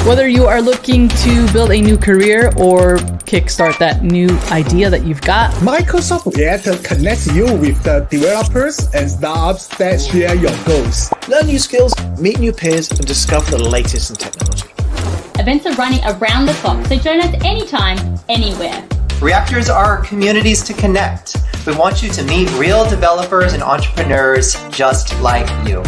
Whether you are looking to build a new career or kickstart that new idea that you've got, Microsoft Copilot connects you with the developers and startups that share your goals. Learn new skills, meet new peers, and discover the latest in technology. Events are running around the clock, so join us anytime, anywhere. Reactors are communities to connect. We want you to meet real developers and entrepreneurs just like you.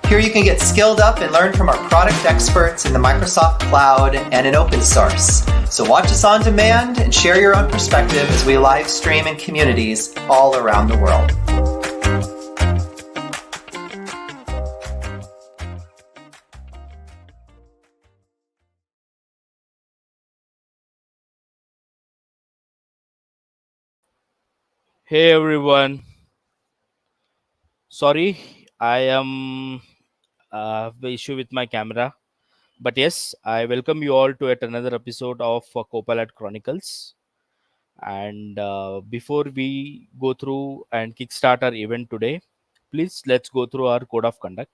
Here you can get skilled up and learn from our product experts in the Microsoft Cloud and in open source. So watch us on demand and share your own perspective as we live stream in communities all around the world. Hey everyone, sorry, I am have the issue with my camera, but yes, I welcome you all to yet another episode of Copilot Chronicles. And before we go through and kickstart our event today, please let's go through our code of conduct.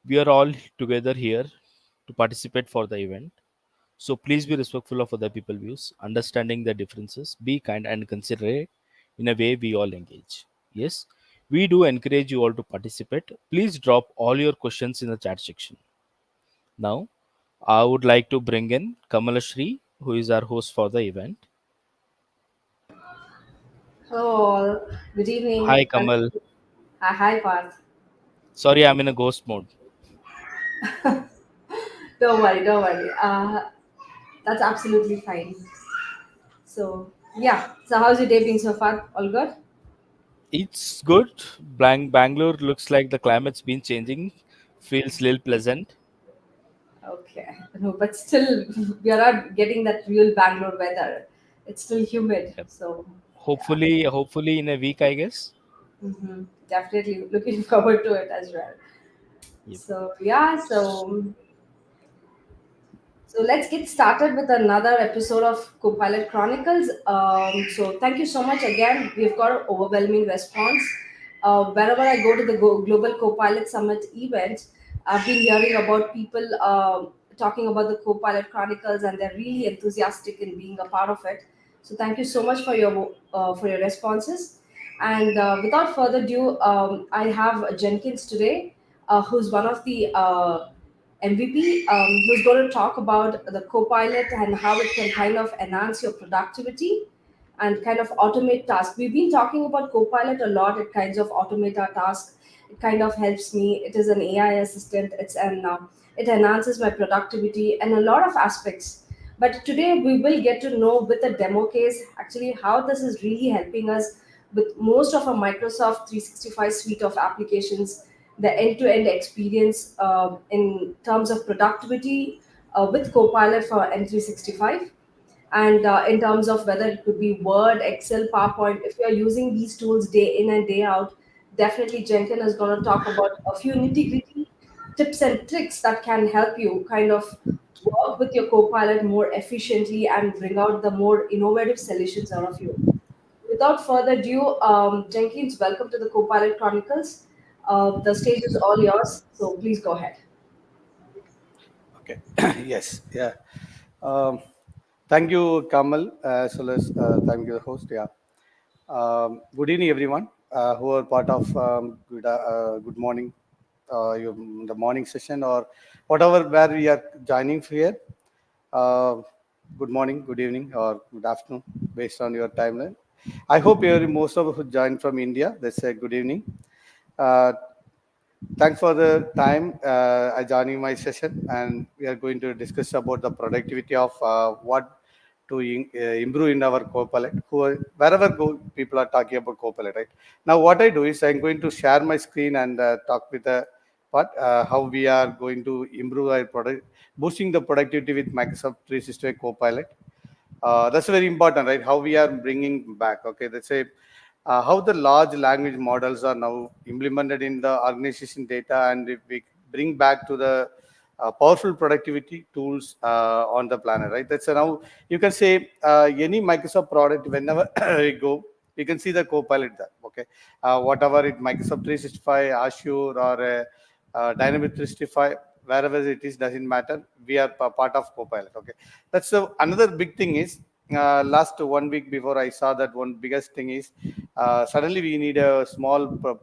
We are all together here to participate for the event. So please be respectful of other people's views, understanding their differences, be kind and considerate in a way we all engage. Yes, we do encourage you all to participate. Please drop all your questions in the chat section. Now, I would like to bring in Kamal Shree, who is our host for the event. Hello all. Good evening. Hi, Kamal. Hi, Parth. Sorry, I'm in a ghost mode. Don't worry, don't worry. That's absolutely fine. So, yeah. So, how's your day been so far? All good? It's good. Bangalore looks like the climate's been changing. Feels little pleasant. Okay. No, but still, we are not getting that real Bangalore weather. It's still humid. Yep. So, yeah. Hopefully in a week, I guess. Definitely looking forward to it as well. Yep. So, yeah. So let's get started with another episode of Copilot Chronicles. So thank you so much again. We've got an overwhelming response. Wherever I go to the Global Copilot Summit event, I've been hearing about people talking about the Copilot Chronicles, and they're really enthusiastic in being a part of it. So thank you so much for your responses. And without further ado, I have Jenkins today, who's one of the MVP, who's going to talk about the Copilot and how it can kind of enhance your productivity and kind of automate tasks. We've been talking about Copilot a lot. It kinds of automate our tasks. It kind of helps me. It is an AI assistant. It enhances my productivity and a lot of aspects. But today we will get to know with a demo case actually how this is really helping us with most of our Microsoft 365 suite of applications, the end-to-end experience in terms of productivity with Copilot for M365, and in terms of whether it could be Word, Excel, PowerPoint. If you're using these tools day in and day out, definitely Jenkins is going to talk about a few nitty-gritty tips and tricks that can help you kind of work with your Copilot more efficiently and bring out the more innovative solutions out of you. Without further ado, Jenkins, welcome to the Copilot Chronicles. The stage is all yours, so please go ahead. Okay. Yes. Yeah. Um, Thank you, Kamal, as well as thank you, the host. Yeah. Good evening, everyone who are part of good morning, the morning session or whatever where we are joining here. Uh, Good morning, good evening, or good afternoon, based on your timeline. I hope most of you who joined from India. Let's say good evening. Uh, Thanks for the time joining my session, and we are going to discuss about the productivity of what to improve in our Copilot. Wherever go, people are talking about Copilot, right? Now, what I do is I'm going to share my screen and talk with the how we are going to improve our product, boosting the productivity with Microsoft 365 Copilot. That's very important, right? How we are bringing back. Okay, let's say how the large language models are now implemented in the organization data, and if we bring back to the powerful productivity tools on the planet, right? That's now you can say any Microsoft product whenever we go, you can see the Copilot there. Okay, whatever it Microsoft 365, Azure, or Dynamic 365, wherever it is, doesn't matter. We are part of Copilot. Okay, that's another big thing is last 1 week before I saw that one biggest thing is suddenly we need a small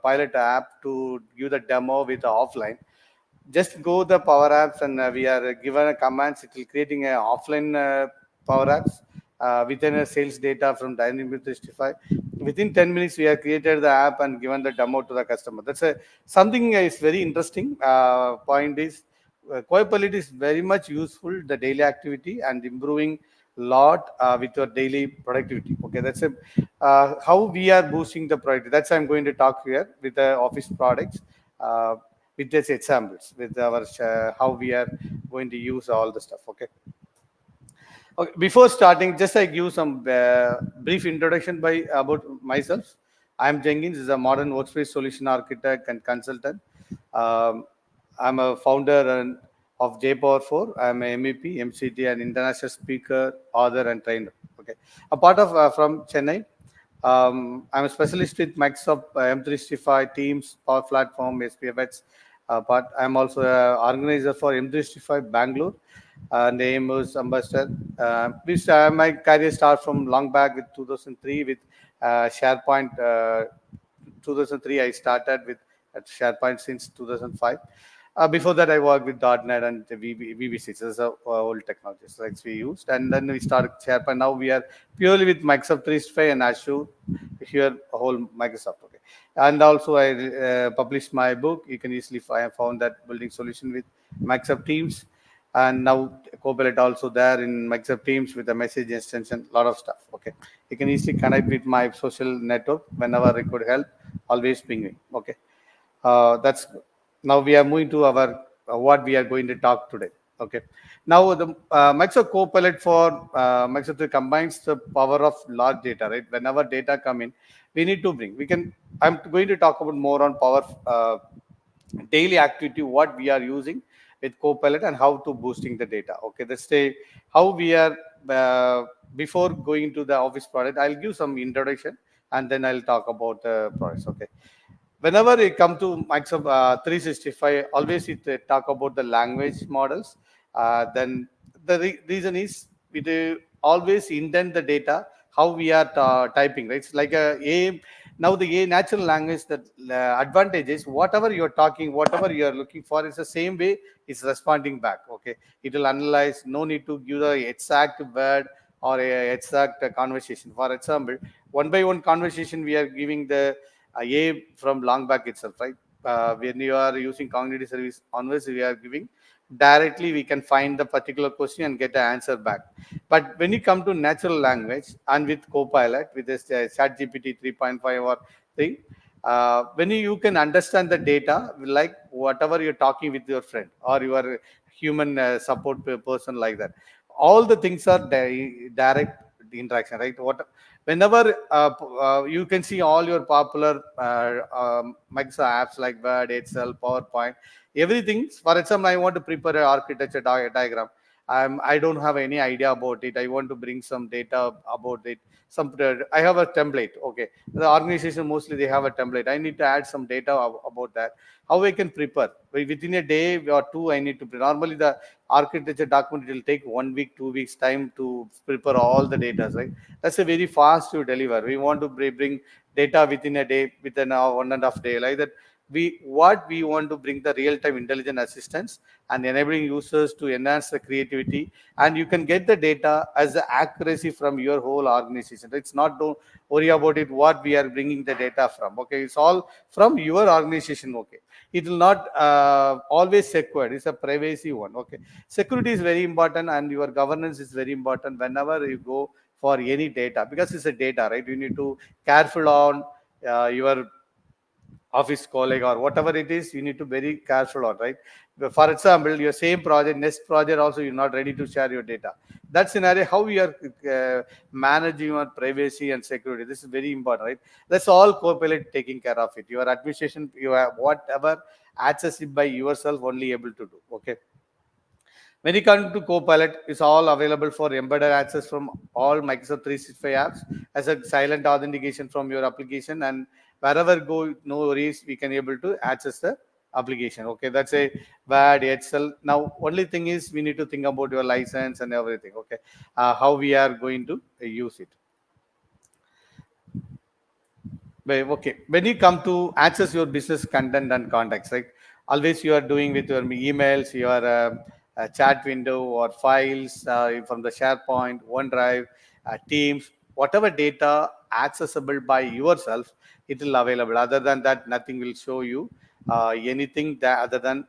pilot app to give the demo with offline. Just go the power apps and we are given a commands. It will creating a offline power apps within a sales data from Dynamics 365. Within 10 minutes, we have created the app and given the demo to the customer. That's a something is very interesting. Point is, Copilot is very much useful the daily activity and improving lot with your daily productivity. Okay, that's a how we are boosting the productivity. That's I'm going to talk here with the office products. With these examples, with our how we are going to use all the stuff. Okay. Okay. Before starting, just I give some brief introduction by about myself. I'm Jenkins, is a modern workspace solution architect and consultant. Um, I'm a founder of JPower 4. I'm a MEP, MCT, and international speaker, author, and trainer. Okay. A part of from Chennai. I'm a specialist with Microsoft M365 Teams, Power Platform, SPFX. But I'm also an organizer for M365 Bangalore and AMOS ambassador. My career starts from long back with 2003 with SharePoint. 2003, I started with at SharePoint since 2005. Before that, I worked with .NET and VB6. Those are old technologies like we used. And then we started SharePoint. Now we are purely with Microsoft 365 and Azure. Here, whole Microsoft. Okay. And also, I published my book. You can easily found that building solution with Microsoft Teams. And now Copilot also there in Microsoft Teams with a message extension, lot of stuff. Okay. You can easily connect with my social network whenever I could help. Always ping me. Okay. That's now we are moving to our what we are going to talk today. Okay. Now the Microsoft Copilot for Microsoft combines the power of large data. Right. Whenever data come in, we need to bring. We can. I'm going to talk about more on power daily activity what we are using with Copilot and how to boosting the data. Okay. Let's say how we are before going to the office product. I'll give some introduction and then I'll talk about the products. Okay. Whenever you come to Microsoft 365, always it talk about the language models. Then the reason is it always indent the data how we are typing. Right? It's like now the natural language that advantage is whatever you're talking, whatever you're looking for is the same way it's responding back. Okay, it will analyze. No need to give the exact word or a exact conversation. For example, one by one conversation we are giving the A from long back itself, right? When you are using cognitive service onwards, we are giving directly, we can find the particular question and get the answer back. But when you come to natural language and with Copilot, with this ChatGPT 3.5 or 3, when you can understand the data, like whatever you're talking with your friend or your human support person like that, all the things are direct interaction, right? Whenever you can see all your popular Microsoft apps like Word, Excel, PowerPoint, everything. For example, I want to prepare an architecture diagram. I don't have any idea about it. I want to bring some data about it. I have a template. Okay, the organization mostly they have a template. I need to add some data about that. How I can prepare within a day or two. I need to normally the architecture document it will take 1 week, 2 weeks time to prepare all the data. Right, that's a very fast to deliver. We want to bring data within a day, within a 1.5 day like that. We want to bring the real-time intelligent assistance and enabling users to enhance the creativity, and you can get the data as the accuracy from your whole organization. It's not don't worry about it what we are bringing the data from. Okay, it's all from your organization. Okay, it will not always secured. It's a privacy one. Okay, security is very important and your governance is very important whenever you go for any data, because it's a data, right? You need to careful on your office colleague or whatever it is, you need to very careful on, right? For example, your same project, next project also, you're not ready to share your data. That scenario, how we are managing your privacy and security, this is very important, right? That's all Copilot taking care of it. Your administration, you have whatever access it by yourself only able to do. Okay. When you come to Copilot, it's all available for embedded access from all Microsoft 365 apps as a silent authentication from your application, and wherever go, no worries, we can able to access the application. Okay, that's a Word, Excel. Now, only thing is we need to think about your license and everything. Okay, how we are going to use it. Okay, when you come to access your business content and contacts, right? Always you are doing with your emails, your chat window or files from the SharePoint, OneDrive, Teams, whatever data accessible by yourself, it will available. Other than that, nothing will show you anything that other than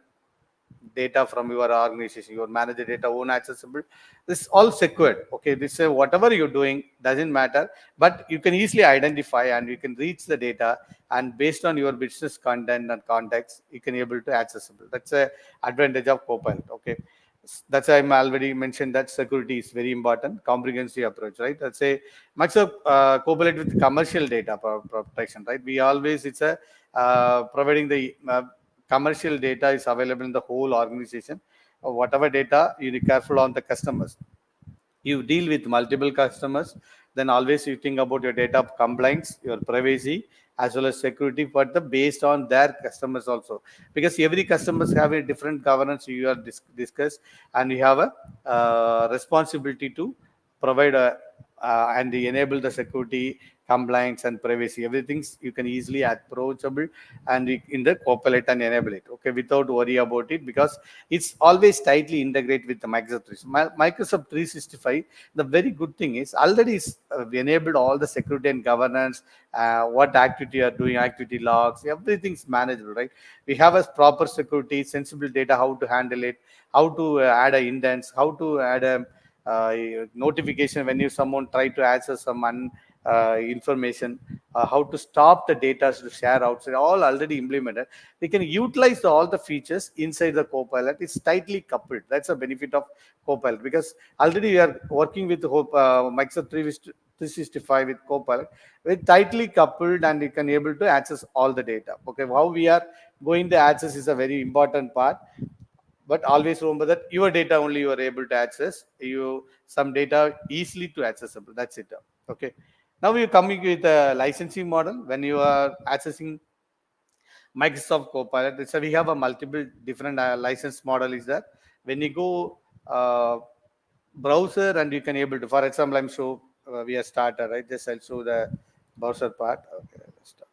data from your organization, your manager data, own accessible. This is all secured. Okay, this whatever you're doing doesn't matter, but you can easily identify and you can reach the data, and based on your business content and context, you can able to accessible. That's a advantage of Copilot. Okay, that's why I'm already mentioned that security is very important, comprehensive approach, right? Let's say Microsoft Copilot with commercial data protection, right? We always it's a providing the commercial data is available in the whole organization. Whatever data, you be careful on the customers. You deal with multiple customers, then always you think about your data compliance, your privacy, as well as security, but the based on their customers also, because every customers have a different governance you are discussed, and you have a responsibility to provide a and enable the security, compliance, and privacy. Everything you can easily approachable and in the Copilot and enable it. Okay, without worry about it, because it's always tightly integrated with the Microsoft 365. The very good thing is already enabled all the security and governance, what activity you are doing, activity logs, everything's manageable, right? We have a proper security, sensible data, how to handle it, how to add a indents, how to add a notification when you someone try to access some information, how to stop the data to share outside, all already implemented. We can utilize all the features inside the Copilot. It's tightly coupled. That's a benefit of Copilot, because already we are working with Microsoft 365 with Copilot. We're tightly coupled and you can able to access all the data. Okay, how we are going to access is a very important part, but always remember that your data only you are able to access, you some data easily to accessible. That's it. Okay, now we're coming with a licensing model. When you are accessing Microsoft Copilot, so we have a multiple different license model is there. When you go browser, and you can able to, for example, I'm show we are started, right? Just I'll show the browser part. Okay, let's start.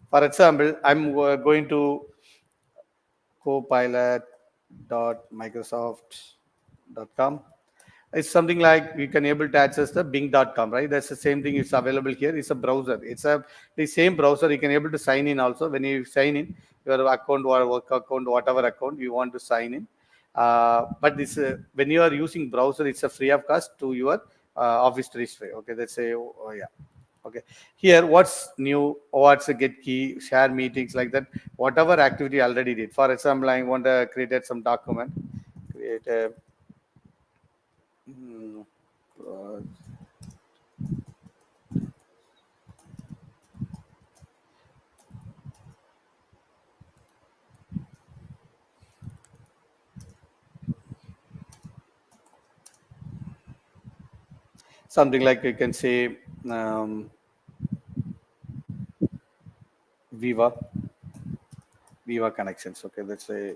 For example, I'm going to copilot.microsoft.com. It's something like you can able to access the bing.com, right? That's the same thing. It's available here. It's a browser. It's the same browser. You can able to sign in also. When you sign in your account or work account, whatever account you want to sign in. But this when you are using browser, it's a free of cost to your Office 365. Okay, let's say, oh yeah. Okay, here what's new, what's a get key, share meetings, like that, whatever activity I already did. For example, I want to create some document, create a something like you can say Viva connections. Okay, let's say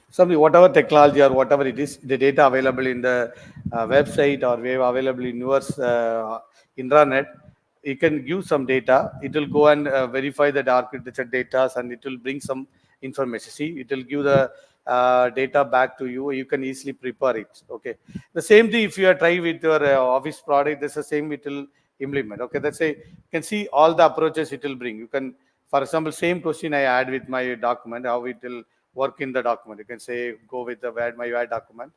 something, whatever technology or whatever it is, the data available in the website or web available in your intranet, you can give some data. It will go and verify the architecture data, and it will bring some information. See, it will give the data back to you. You can easily prepare it. Okay, the same thing if you are trying with your Office product, that's the same it will implement. Okay, that's a, you can see all the approaches it will bring. You can, for example, same question I add with my document, how it will work in the document. You can say go with the my Word document.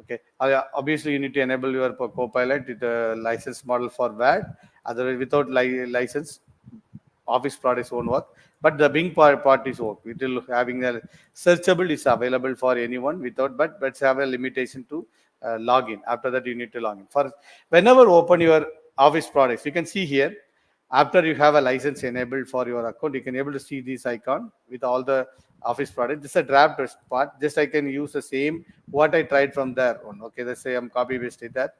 Okay, obviously you need to enable your Copilot with a license model for Word. Otherwise, without license, Office products won't work. But the Bing part is work. It will having a searchable is available for anyone without, but have a limitation to log in. After that, you need to log in. For whenever open your Office products, you can see here. After you have a license enabled for your account, you can able to see this icon with all the Office products. This is a draft part. Just I can use the same what I tried from there one. Okay, let's say I'm copy pasted that.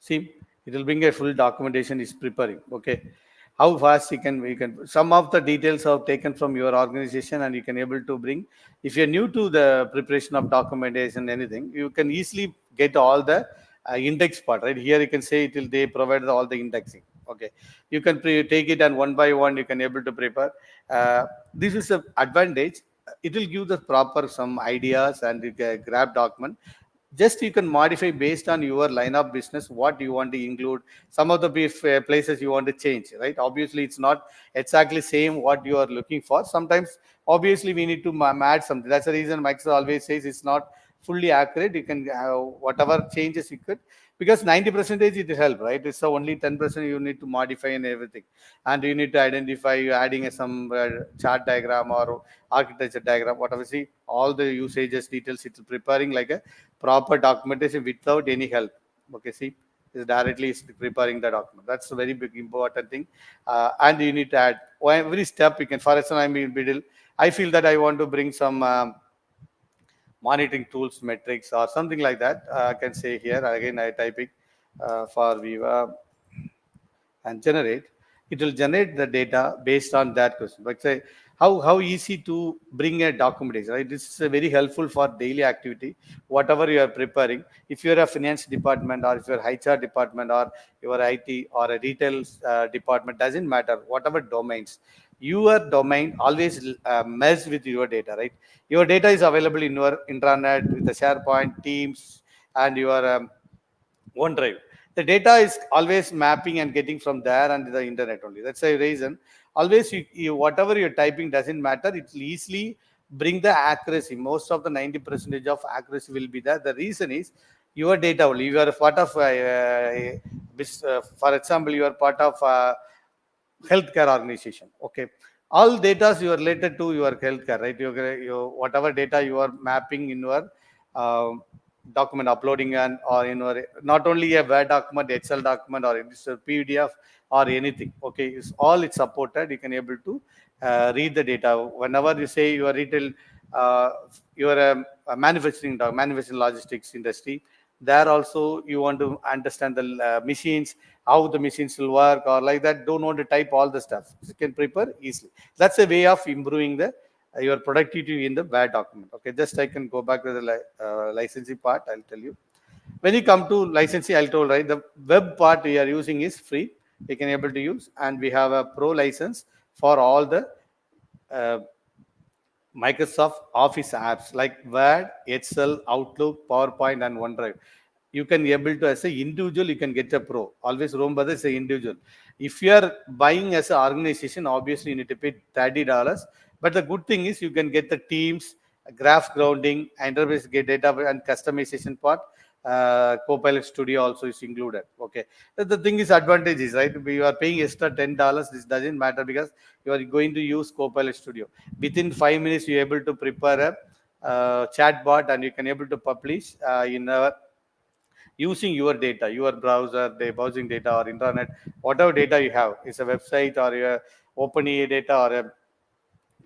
See, it will bring a full documentation is preparing. Okay, how fast you can. Some of the details are taken from your organization, and you can able to bring. If you're new to the preparation of documentation, anything, you can easily get all the index part. Right here, you can say it will they provide all the indexing. Okay, you can take it and one by one you can able to prepare. This is a advantage. It will give the proper some ideas and you can grab document. Just you can modify based on your line of business what you want to include. Some of the places you want to change, right? Obviously it's not exactly same what you are looking for. Sometimes obviously we need to add something. That's the reason Microsoft always says it's not fully accurate. You can have whatever changes you could, because 90% it will help, right? It's only 10% you need to modify and everything, and you need to identify you adding some chart diagram or architecture diagram, whatever. See all the usages details, it's preparing like a proper documentation without any help. Okay, see, is directly preparing the document. That's a very big important thing. And you need to add every step you can. For example, I'm in middle, I feel that I want to bring some monitoring tools metrics or something like that. I can say here again I typing for Viva and generate. It will generate the data based on that question. Like say how easy to bring a documentation, right? This is very helpful for daily activity, whatever you are preparing. If you're a finance department or if you're HR department or your IT or a retail department, doesn't matter, whatever domains. Your domain always merge with your data, right? Your data is available in your intranet with the SharePoint, Teams, and your OneDrive. The data is always mapping and getting from there and the internet only. That's the reason. Always, whatever you're typing doesn't matter. It will easily bring the accuracy. Most of the 90% of accuracy will be there. The reason is your data only. You are a part of, for example, you are part of healthcare organization. Okay, all data you are related to your healthcare, right? Your whatever data you are mapping in your uh, document uploading and or in your not only a Word document, Excel document, or it's a PDF or anything. Okay, it's supported. You can able to read the data whenever you say you are retail, uh, you are a manufacturing logistics industry. There also you want to understand the machines, how the machines will work or like that. Don't want to type all the stuff. You can prepare easily. That's a way of improving the your productivity in the Word document. Okay, just I can go back to the licensing part. I'll tell you. When you come to licensing, I'll tell, right, the web part we are using is free. You can able to use, and we have a pro license for all the uh, Microsoft Office apps like Word, Excel, Outlook, PowerPoint, and OneDrive. You can able to as an individual, you can get a pro. Always remember this, a individual. If you are buying as an organization, obviously you need to pay $30. But the good thing is you can get the Teams, graph grounding, enterprise get data and customization part. Copilot Studio also is included. Okay, the thing is advantages, right? You are paying extra $10. This doesn't matter because you are going to use Copilot Studio. Within 5 minutes, you're able to prepare a chat bot and you can able to publish in a using your data, your browser, the browsing data or internet, whatever data you have, is a website or your OpenAI data or a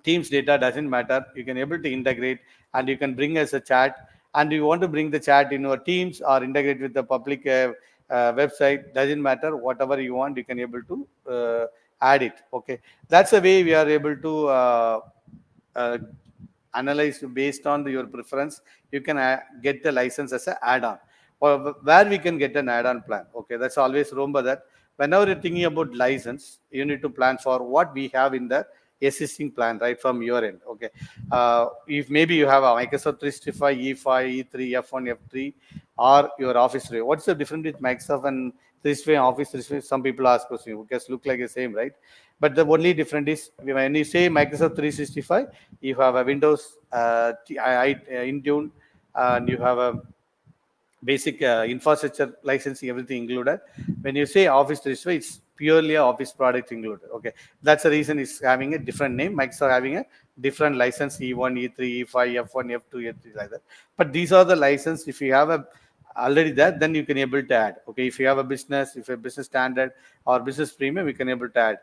Teams data, doesn't matter. You can able to integrate and you can bring as a chat. And you want to bring the chat in your Teams or integrate with the public website, doesn't matter. Whatever you want, you can able to add it. Okay, that's the way we are able to uh, analyze based on your preference. You can get the license as an add-on, or where we can get an add-on plan. Okay, that's always remember that whenever you're thinking about license, you need to plan for what we have in the existing plan right from your end. Okay, if maybe you have a Microsoft 365 E5, E3, F1, F3, or your Office 3. What's the difference with Microsoft and 365 and Office 365? Some people ask us, because look like the same, right? But the only difference is when you say Microsoft 365, you have a Windows Intune, and you have a basic infrastructure licensing, everything included. When you say Office 365, it's purely a Office product included. Okay, that's the reason it's having a different name. Microsoft having a different license, E1, E3, E5, F1, F2, F3, like that. But these are the license. If you have a already there, then you can able to add. Okay, if you have a business, if a business standard or business premium, we can able to add.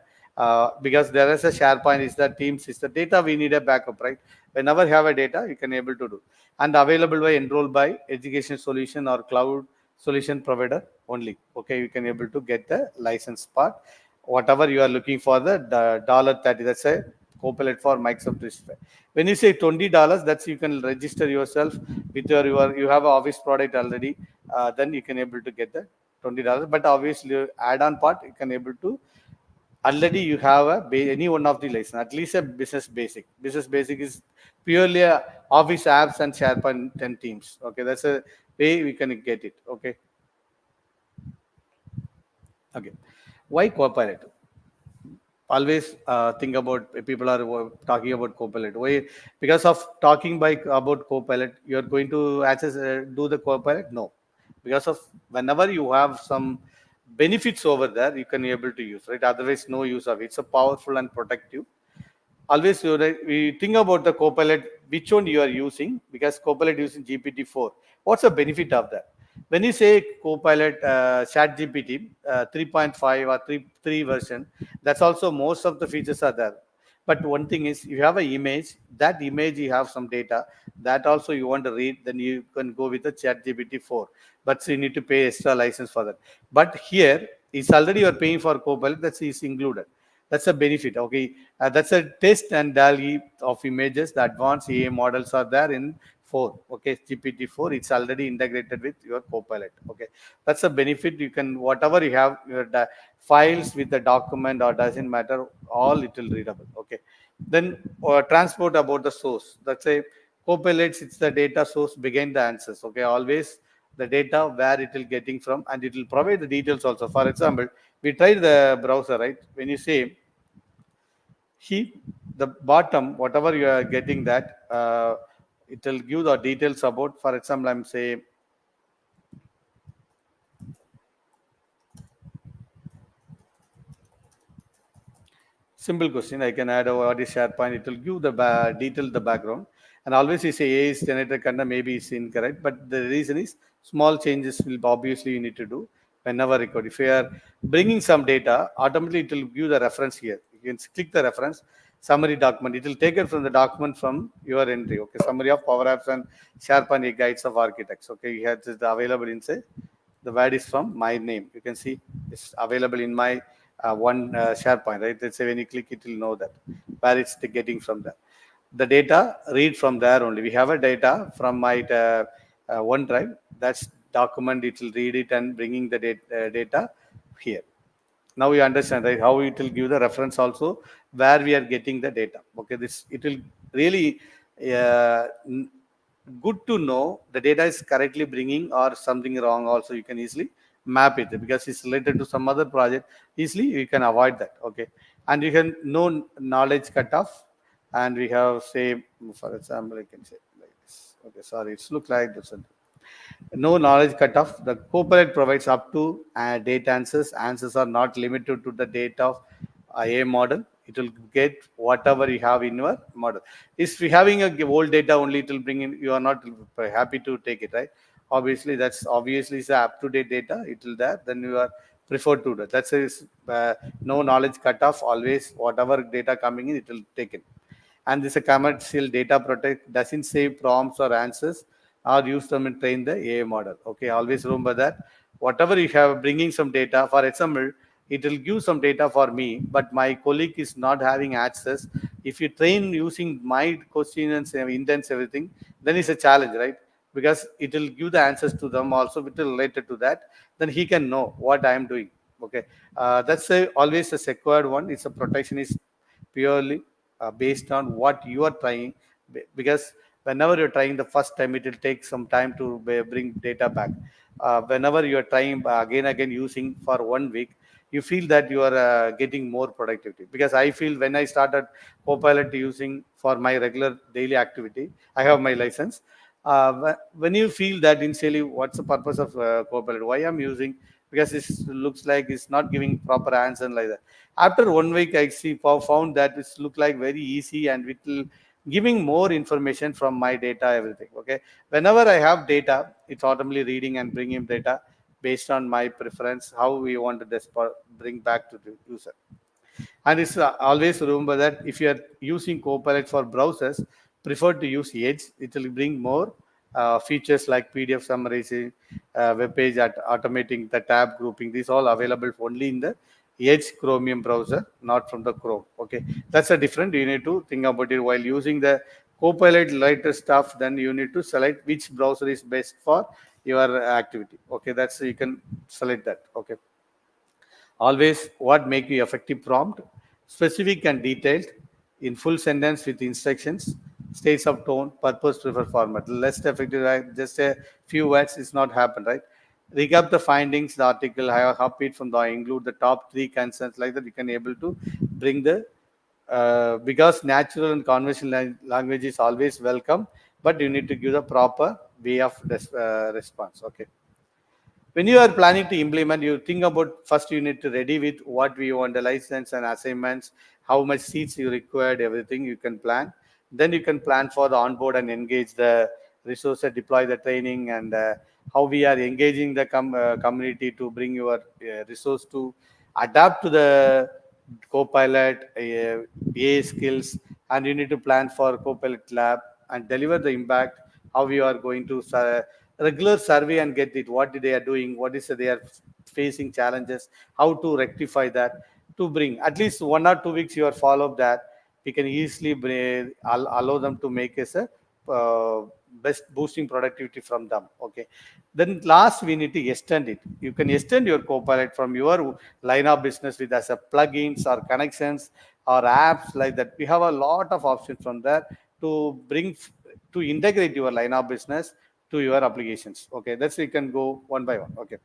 Because there is a SharePoint, is the Teams, is the data, we need a backup, right? Whenever you have a data, you can able to do. And available by enroll by education solution or cloud solution provider only. Okay, you can able to get the license part. Whatever you are looking for the $30, that's a Copilot for Microsoft 365. When you say $20, that's you can register yourself with your you have an office product already. Then you can able to get the $20. But obviously, add-on part you can able to already you have any one of the license, at least a business basic. Business basic is purely a office apps and SharePoint 10 teams. Okay, that's a way we can get it. Okay. Okay. Why Copilot? Always think about people are talking about Copilot. Why? Because of talking by about Copilot, you are going to access do the Copilot? No, because of whenever you have some benefits over there, you can be able to use, right? Otherwise, no use of it. It's a powerful and protective. Always we think about the Copilot, which one you are using, because Copilot using GPT-4. What's the benefit of that? When you say Copilot Chat GPT 3.5 or 3 version, that's also most of the features are there. But one thing is, you have an image, that image you have some data, that also you want to read, then you can go with the Chat GPT 4. But so you need to pay extra license for that. But here, it's already you are paying for Copilot, that's is included. That's a benefit. Okay, that's a test and DALI of images. The advanced AI models are there in 4. Okay, GPT-4. It's already integrated with your Copilot. Okay, that's a benefit. You can whatever you have your files with the document or doesn't matter, all it will readable. Okay, then transport about the source. That's a Copilot. It's the data source behind the answers. Okay, always the data where it will getting from, and it will provide the details also. For example, we tried the browser, right? When you say he, the bottom, whatever you are getting that, it will give the details about. For example, I'm say simple question. I can add a what is SharePoint. It will give the detail the background. And always you say A is generated content, maybe it's incorrect. But the reason is small changes will obviously you need to do whenever required. If you are bringing some data, automatically it will give the reference here. You can click the reference, summary document. It will take it from the document from your entry. Okay, summary of Power Apps and SharePoint guides of architects. Okay, you have this available inside. The word is from my name. You can see it's available in my one SharePoint, right? Let's say when you click, it will know that where it's getting from there. The data read from there only. We have a data from my OneDrive. That's document. It will read it and bringing the data here. Now you understand, right, how it will give the reference also where we are getting the data. Okay, this it will really uh, good to know the data is correctly bringing or something wrong. Also you can easily map it because it's related to some other project. Easily you can avoid that. Okay, and you can know knowledge cutoff, and we have say, for example, I can say like this. Okay, sorry, it's look like this. No knowledge cutoff. The Copilot provides up to date answers. Answers are not limited to the date of a model. It will get whatever you have in your model. If you having a old data only, it will bring in. You are not happy to take it, right? Obviously, that's obviously is up to date data. It will there. Then you are preferred to do. That's is no knowledge cutoff. Always whatever data coming in, it will take it. And this a commercial data protect doesn't save prompts or answers or use them and train the AI model. Okay, always remember that whatever you have bringing some data, for example, it will give some data for me, but my colleague is not having access. If you train using my questions and intents everything, then it's a challenge, right? Because it will give the answers to them also which is related to that. Then he can know what I am doing. Okay, that's always a secured one. It's a protection is purely based on what you are trying, because whenever you're trying the first time, it will take some time to bring data back. Whenever you are trying again using for 1 week, you feel that you are getting more productivity. Because I feel when I started Copilot using for my regular daily activity, I have my license. When you feel that initially, what's the purpose of Copilot? Why I'm using? Because it looks like it's not giving proper answer and like that. After 1 week, I see found that it's look like very easy and it will giving more information from my data, everything. Okay, whenever I have data, it's automatically reading and bringing data based on my preference, how we want to bring back to the user. And it's always remember that if you are using Copilot for browsers, prefer to use Edge. It will bring more features like PDF summarizing, web page at automating the tab grouping. These all available only in the Edge Chromium browser, not from the Chrome. Okay, that's a different. You need to think about it while using the Copilot lighter stuff. Then you need to select which browser is best for your activity. Okay, that's you can select that. Okay, always what make you effective prompt, specific and detailed, in full sentence with instructions, states of tone, purpose, prefer format. Less effective, right? Just a few words is not happen, right? Recap the findings, the article, I have copied from the include the top three concerns like that. You can able to bring the because natural and conventional language is always welcome, but you need to give the proper way of response. Okay, when you are planning to implement, you think about first you need to ready with what we want the license and assignments, how much seats you required, everything you can plan. Then you can plan for the onboard and engage the resources, deploy the training, and how we are engaging the community to bring your resource to adapt to the Copilot, AI skills, and you need to plan for Copilot lab and deliver the impact. How you are going to regular survey and get it. What they are doing? What is they are facing challenges? How to rectify that? To bring at least 1 or 2 weeks you are follow up that we can easily allow them to make us a best boosting productivity from them. Okay, then last we need to extend it. You can extend your Copilot from your line of business with as a plugins or connections or apps like that. We have a lot of options from there to bring to integrate your line of business to your applications. Okay, that's you can go one by one. Okay,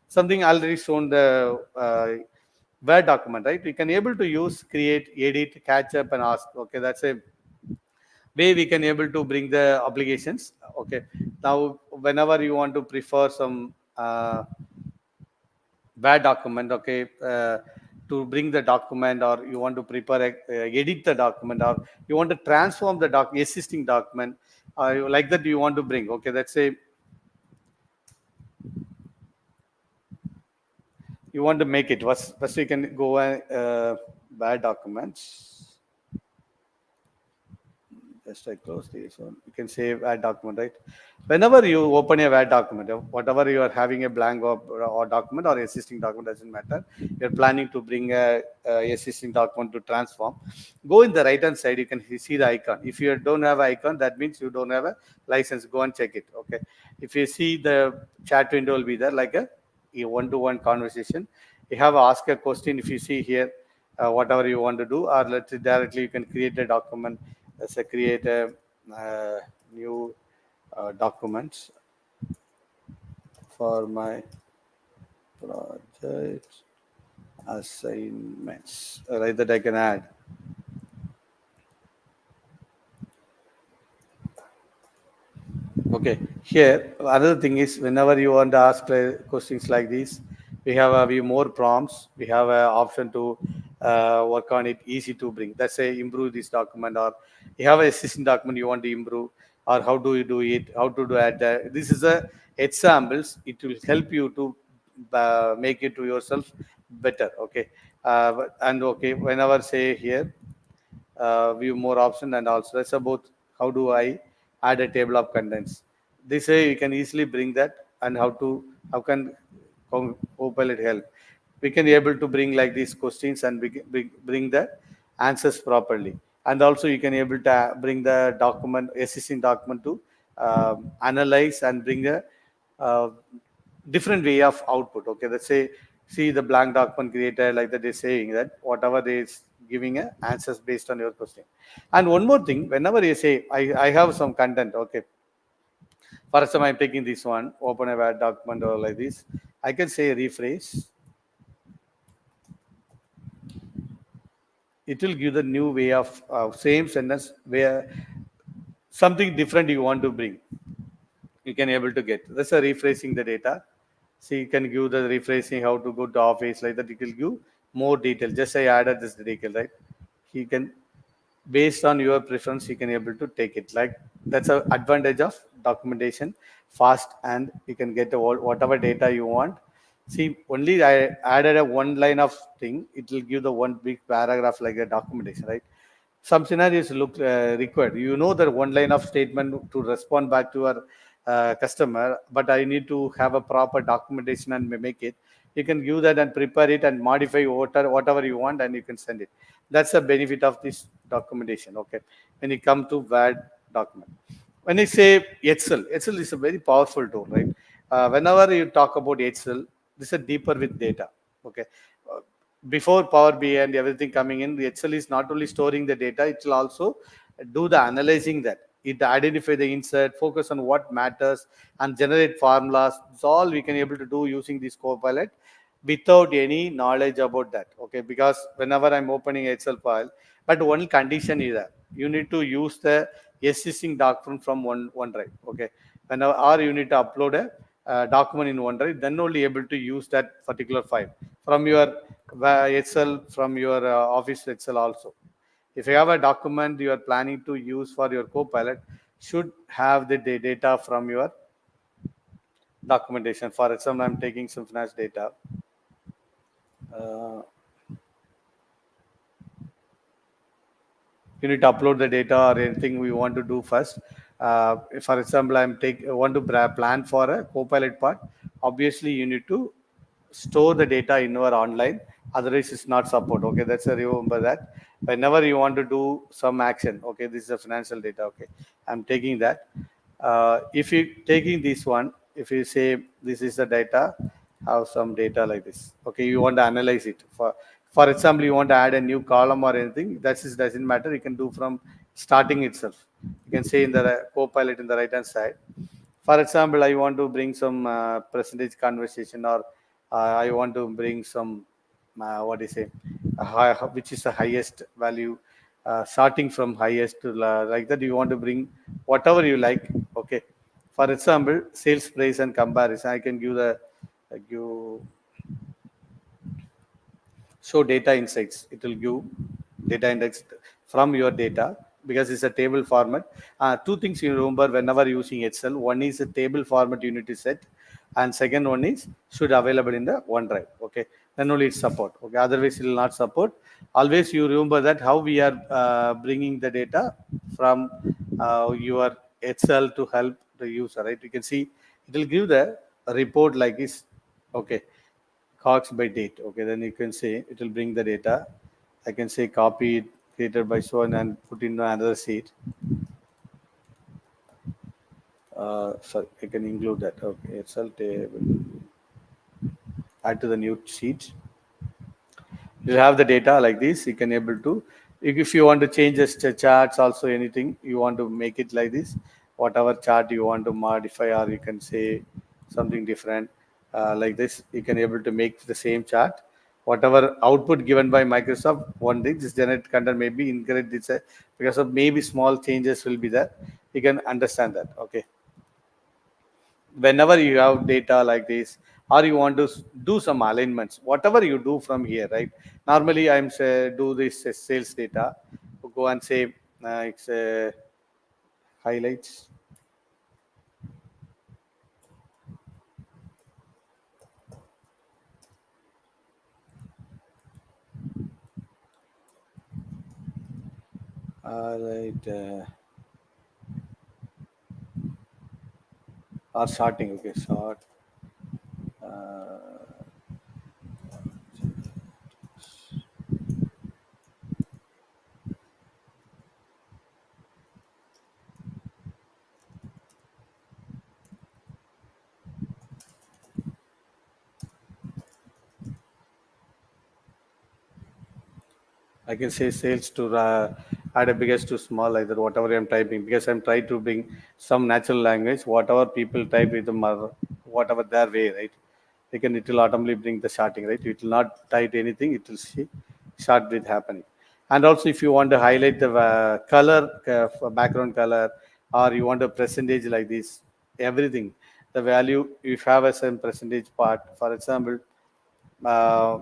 something already shown the Word document, right? We can able to use, create, edit, catch up, and ask. Okay, that's a way we can able to bring the applications. Okay, now whenever you want to prefer some Word document, okay, to bring the document, or you want to prepare edit the document, or you want to transform the existing document, like that you want to bring. Okay, that's a you want to make it. First you can go Word documents. Just I close this one. You can save Word document, right? Whenever you open a Word document, whatever you are having a blank or document or existing document, doesn't matter. You're planning to bring a existing document to transform. Go in the right hand side. You can see the icon. If you don't have icon, that means you don't have a license. Go and check it. Okay. If you see the chat window will be there like a one-to-one conversation. You have ask a question. If you see here, whatever you want to do, or let's say directly you can create a document as a create a new documents for my project assignments, right? That I can add. Okay, here another thing is whenever you want to ask questions like this, we have we more prompts. We have an option to work on it, easy to bring. Let's say improve this document, or you have a existing document you want to improve, or how do you do it? How to do add that? This is a examples. It will help you to make it to yourself better. Okay, and okay, whenever say here view more option, and also that's about how do I add a table of contents. This way you can easily bring that, and how can Copilot help. We can be able to bring like these questions and bring the answers properly, and also you can able to bring the document existing document to analyze and bring a uh, different way of output. Okay, let's say see the blank document creator like that is saying that whatever they is giving a answers based on your question. And one more thing, whenever you say I have some content, okay, for example I'm taking this one, open a Word document or like this, I can say rephrase. It will give the new way of same sentence where something different you want to bring, you can able to get. That's a rephrasing the data. So you can give the rephrasing how to go to office like that. It will give more detail. Just I added this detail, right? He can based on your preference, you can able to take it. Like that's a advantage of documentation, fast, and you can get whatever data you want. See, only I added a one line of thing. It will give the one big paragraph like a documentation, right? Some scenarios look required. You know that one line of statement to respond back to your customer, but I need to have a proper documentation and make it. You can give that and prepare it and modify whatever you want, and you can send it. That's the benefit of this documentation. Okay, when you come to Word document. When I say Excel, Excel is a very powerful tool, right? Whenever you talk about Excel, this is deeper with data. Okay, uh, before Power BI and everything coming in, the Excel is not only storing the data, it will also do the analyzing that. It identify the insert, focus on what matters, and generate formulas. It's all we can able to do using this Copilot without any knowledge about that. Okay, because whenever I'm opening Excel file, but one condition is that you need to use the existing document from OneDrive. Okay, whenever or you need to upload a document in OneDrive, then only able to use that particular file from your Excel, from your Office Excel also. If you have a document you are planning to use for your Copilot, should have the data from your documentation. For example, I'm taking some finance data. Uh, you need to upload the data or anything we want to do first. For example, want to plan for a Copilot part. Obviously, you need to store the data in your online, otherwise it's not support. Okay, that's a remember that whenever you want to do some action. Okay, this is a financial data. Okay, I'm taking that. If you taking this one, if you say this is the data, have some data like this. Okay, you want to analyze it. For example, you want to add a new column or anything, that is doesn't matter. You can do from starting itself. You can say in the Copilot in the right hand side. For example, I want to bring some percentage conversation, or I want to bring some what do you say, which is the highest value, starting from highest to like that. You want to bring whatever you like. Okay. For example, sales price and comparison. I can give the give show data insights. It will give data index from your data because it's a table format. Two things you remember whenever using Excel. One is a table format you need to set, and second one is should available in the OneDrive. Okay, then only it support. Okay, otherwise it will not support. Always you remember that how we are bringing the data from your Excel to help the user. Right, you can see it will give the report like this. Okay, Cox by date. Okay, then you can say it will bring the data. I can say copy it, created by so and put in another sheet. Sorry, I can include that. Okay, Excel table. Add to the new sheet. You have the data like this. You can able to, if you want to change the charts, also anything you want to make it like this. Whatever chart you want to modify, or you can say something different like this. You can able to make the same chart. Whatever output given by Microsoft, one thing this generate content may be incorrect. It's a, because of maybe small changes will be there. You can understand that. Okay, whenever you have data like this, or you want to do some alignments, whatever you do from here, right? Normally I'm say do this sales data, go and say it's highlights. Right, or sorting. Okay, sort. uh, I can say sales to add a biggest to small, either whatever I'm typing, because I'm trying to bring some natural language, whatever people type with them, whatever their way, right? It will automatically bring the starting, right? It will not type anything, it will see start with happening. And also, if you want to highlight the color, background color, or you want a percentage like this, everything, the value, if you have a certain percentage part, for example, uh,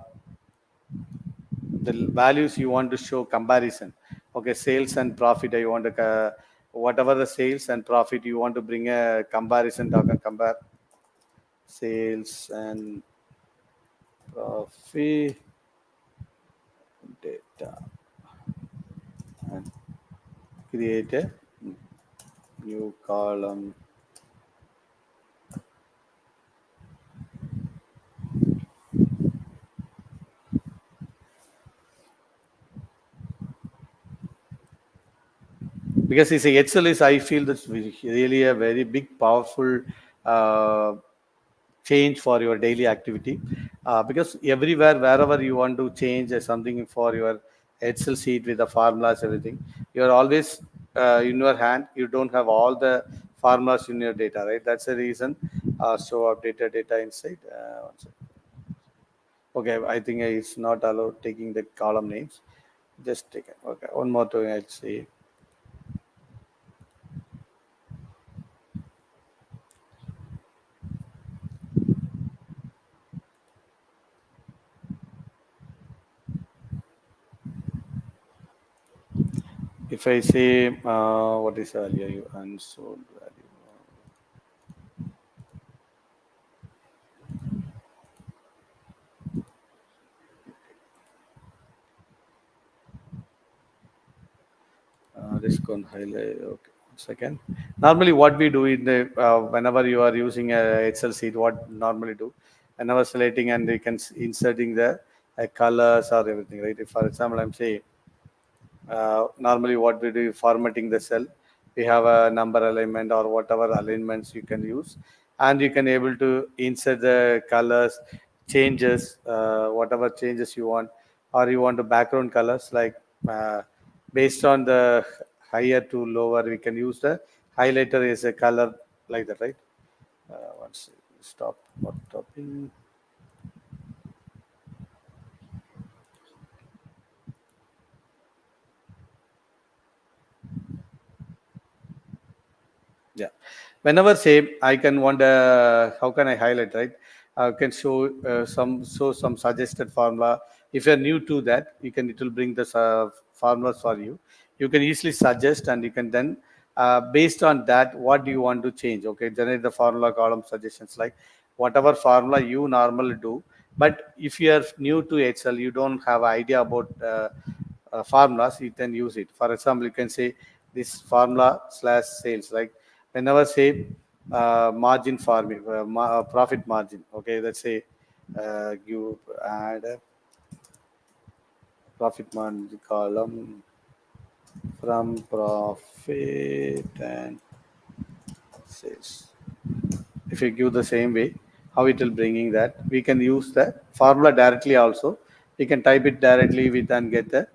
the values you want to show comparison. Okay, sales and profit, I want to whatever the sales and profit you want to bring a comparison document, compare sales and profit data, and create a new column because it's a Excel is, I feel that's really a very big, powerful uh, change for your daily activity, because everywhere, wherever you want to change something for your Excel sheet with the formulas, everything, you're always in your hand. You don't have all the formulas in your data, right? That's the reason. So updated data inside. One second. Okay, I think it's not allowed taking the column names. Just take it. Okay, one more thing I'll say. If I say what is value unsold value, risk on highlight. Okay, second. Normally, what we do in the whenever you are using a Excel sheet, what normally do, whenever selecting and you can inserting the colors or everything, right? If, for example, I'm saying normally what we do formatting the cell, we have a number alignment or whatever alignments you can use, and you can able to insert the colors changes, whatever changes you want, or you want the background colors like uh, based on the higher to lower, we can use the highlighter as a color like that, right? Once stop what stopping. Yeah. Whenever say I can want how can I highlight, right? I can show some suggested formula. If you're new to that, you can it will bring the formulas for you. You can easily suggest and you can then based on that what do you want to change. Okay, generate the formula column suggestions like whatever formula you normally do. But if you are new to Excel, you don't have idea about formulas, you can use it. For example, you can say this formula slash sales, like whenever say margin farming, profit margin. Okay, let's say you add a profit margin column from profit and sales. If you give the same way, how it will bringing that, we can use the formula directly also. We can type it directly with and get the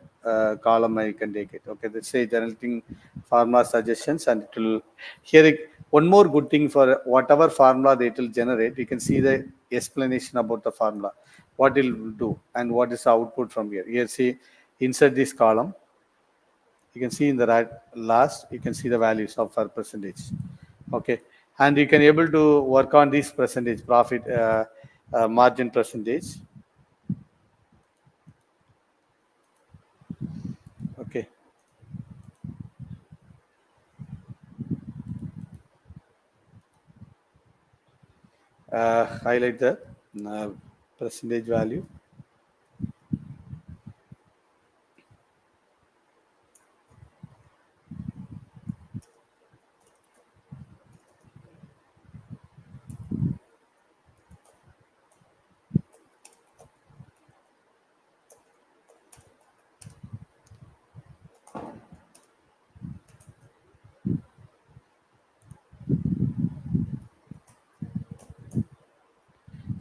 column and you can take it. Okay, let's say generating formula suggestions and it will here one more good thing for whatever formula that it will generate, we can see the explanation about the formula, what it will do and what is the output from here. Here see insert this column, you can see in the right last you can see the values of our percentage. Okay, and you can able to work on this percentage profit margin percentage. Okay, highlight the uh, percentage value.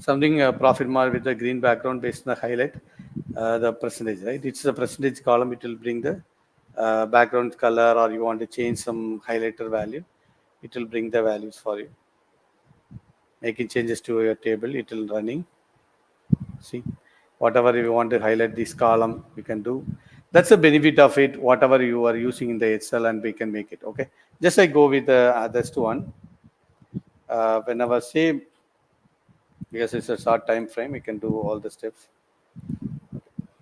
Something profit margin with the green background based on the highlight the percentage, right? It's the percentage column, it will bring the background color, or you want to change some highlighter value, it will bring the values for you. Making changes to your table, it will running. See, whatever you want to highlight this column, we can do. That's the benefit of it. Whatever you are using in the Excel, and we can make it. Okay, just I go with the others to one. Whenever say because it's a short time frame, we can do all the steps.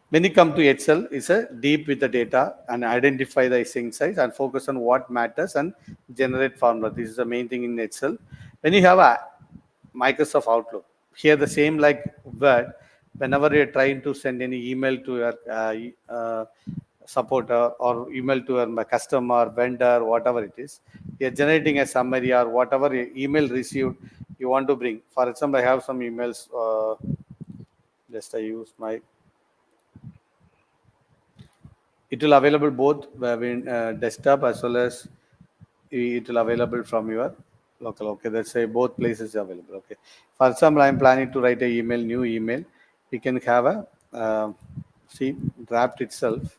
When you come to Excel, it's a deep with the data and identify the insights and focus on what matters and generate formula. This is the main thing in Excel. When you have a Microsoft Outlook, here the same like Word, whenever you're trying to send any email to your supporter or email to your customer, vendor, whatever it is, you're generating a summary or whatever email received you want to bring. For example, I have some emails. Just I use my it will available both in desktop as well as it will available from your local. Okay, let's say both places available. Okay, for example, I'm planning to write a email, new email. We can have a see draft itself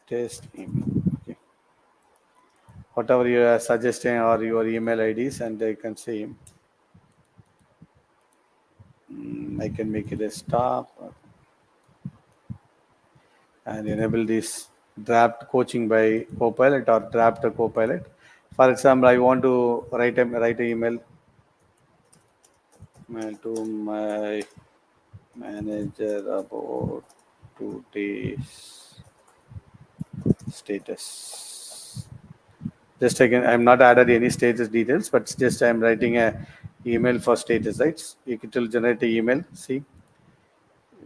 test email. Okay, whatever you are suggesting or your email IDs, and I can see I can make it a stop and enable this draft coaching by Copilot or draft a Copilot. For example, I want to write a email to my manager about today's status. Just again, I'm not added any status details, but just I'm writing a email for status, right? It will generate a email. See,